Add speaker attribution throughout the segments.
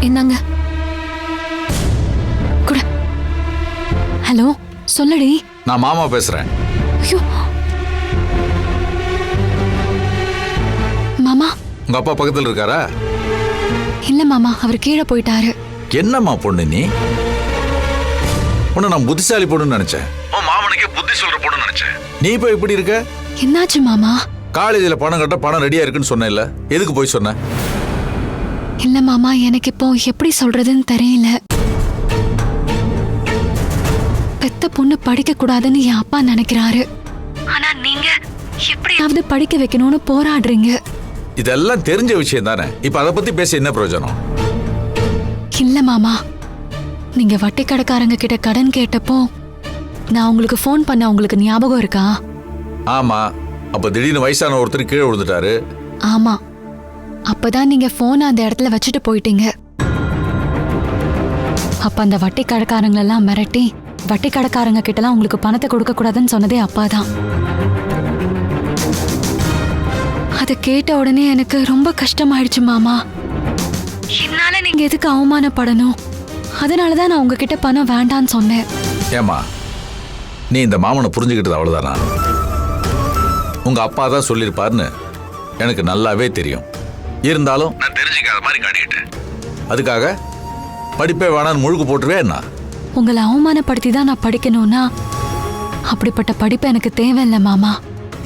Speaker 1: இந்தாங்க. குடு. ஹலோ, சொல்லுடி.
Speaker 2: நான் மாமா பேசுறேன்.
Speaker 1: ஐயோ மாமா.
Speaker 2: உங்க அப்பா பக்கத்துல இருக்காரா?
Speaker 1: இல்ல மாமா, அவர் கீழே போயிட்டாரு.
Speaker 2: என்னம்மா பொண்ணு நீ? உன்னை நான் புத்திசாலி பொண்ணுன்னு நினைச்சேன். உன் மாமனுக்கே புத்தி சொல்ற பொண்ணு நினைச்சேன். நீ இப்ப இப்படி இருக்க?
Speaker 1: என்னாச்சு மாமா?
Speaker 2: காலேஜ்ல பணம் கட்ட பணம் ரெடியா இருக்குன்னு சொன்னேன்ல, எதுக்கு போய் சொன்ன?
Speaker 1: இல்ல மாமா, எனக்கு இப்போ எப்படி சொல்றதுன்னு தெரியல. பெத்த பொண்ணு படிக்க கூடாதுன்னு என் அப்பா நினைக்கிறாரு. ஆனா நீங்க எப்படியாவது படிக்க வைக்கணும்னு போராடுறீங்க.
Speaker 2: இதெல்லாம் தெரிஞ்ச விஷயம் தானே. இப்ப அதை பத்தி பேச என்ன பிரயோஜனம்?
Speaker 1: இல்ல மாமா, நீங்க வட்டி கடைக்காரங்க கிட்ட கடன் கேட்டப்போ நான் உங்களுக்கு ஃபோன் பண்ண உங்களுக்கு ஞாபகம் இருக்கா?
Speaker 2: ஆமா. அப்ப திடீர்னு வயசான ஒருத்தர் கீழே விழுந்துட்டாரு.
Speaker 1: ஆமா, அப்பதான் நீங்க போன் அந்த இடத்துல வச்சுட்டு போயிட்டீங்க. அப்ப அந்த வட்டி கடைக்காரங்களெல்லாம் மிரட்டி வட்டி கடைக்காரங்க கிட்டலாம் உங்களுக்கு பணத்தை கொடுக்க கூடாதுன்னு சொன்னதே அப்பாதான். அதை கேட்ட உடனே எனக்கு ரொம்ப கஷ்டமாயிடுச்சு மாமா. என்னால நீங்க எதுக்கு அவமானப்படணும்? அதனாலதான் நான் உங்ககிட்ட பணம் வேண்டான்னு சொன்னேன்.
Speaker 2: ஏமா, நீ இந்த மாமனை புரிஞ்சுக்கிட்டது அவ்வளவுதானா? உங்க அப்பா தான் சொல்லியிருப்பாருன்னு எனக்கு நல்லாவே தெரியும். இருந்தாலும் நான் தெரிஞ்சுக்காத மாதிரி காட்டிக்கிட்டேன். அதுக்காக படிப்பே வேணான்னு முழுக்கு போட்டுருவேன் என்ன?
Speaker 1: உங்களை அவமானப்படுத்தி தான் நான் படிக்கணும்னா அப்படிப்பட்ட படிப்பு எனக்கு தேவையில்லை மாமா.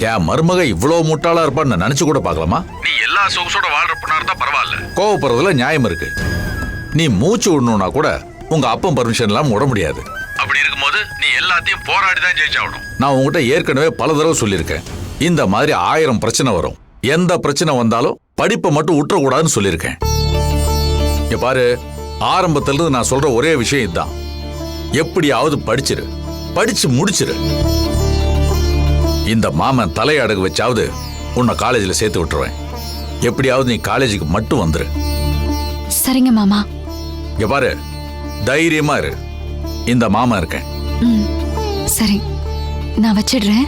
Speaker 2: என் மருமக இவ்வளவு முட்டாளா இருப்பான்னு நான் நினைச்சு கூட பார்க்கலாமா? நீ எல்லா சொகுசோட வாழ்ற பொண்ணா இருந்தா பரவாயில்ல, கோவப்படுறதுல நியாயம் இருக்கு. நீ மூச்சு விடணும்னா கூட உங்க அப்பன் பர்மிஷன் எல்லாம் விட முடியாது. அப்படி இருக்கும்போது நீ எல்லாத்தையும் போராடி தான் ஜெயிச்சாகணும். நான் உங்ககிட்ட ஏற்கனவே பல தடவை சொல்லியிருக்கேன், இந்த மாதிரி 1000 பிரச்சனை வரும். எந்த பிரச்சனை வந்தாலும் படிப்பை மட்டும் விட்டுறக்கூடாதுன்னு சொல்லியிருக்கேன். இங்க பாரு, ஆரம்பத்துல இருந்து நான் சொல்ற ஒரே விஷயம் இதுதான். எப்படியாவது படிச்சிரு, படிச்சு முடிச்சிரு. இந்த மாமன் தலையடகு வச்சாவது உன்னை காலேஜில் சேர்த்து விட்டுருவேன். எப்படியாவது நீ காலேஜுக்கு மட்டும் வந்துரு.
Speaker 1: சரிங்க மாமா.
Speaker 2: இங்க பாரு, தைரியமா இரு. இந்த மாமா இருக்கேன்.
Speaker 1: சரி, நான் வச்சிடுறேன்.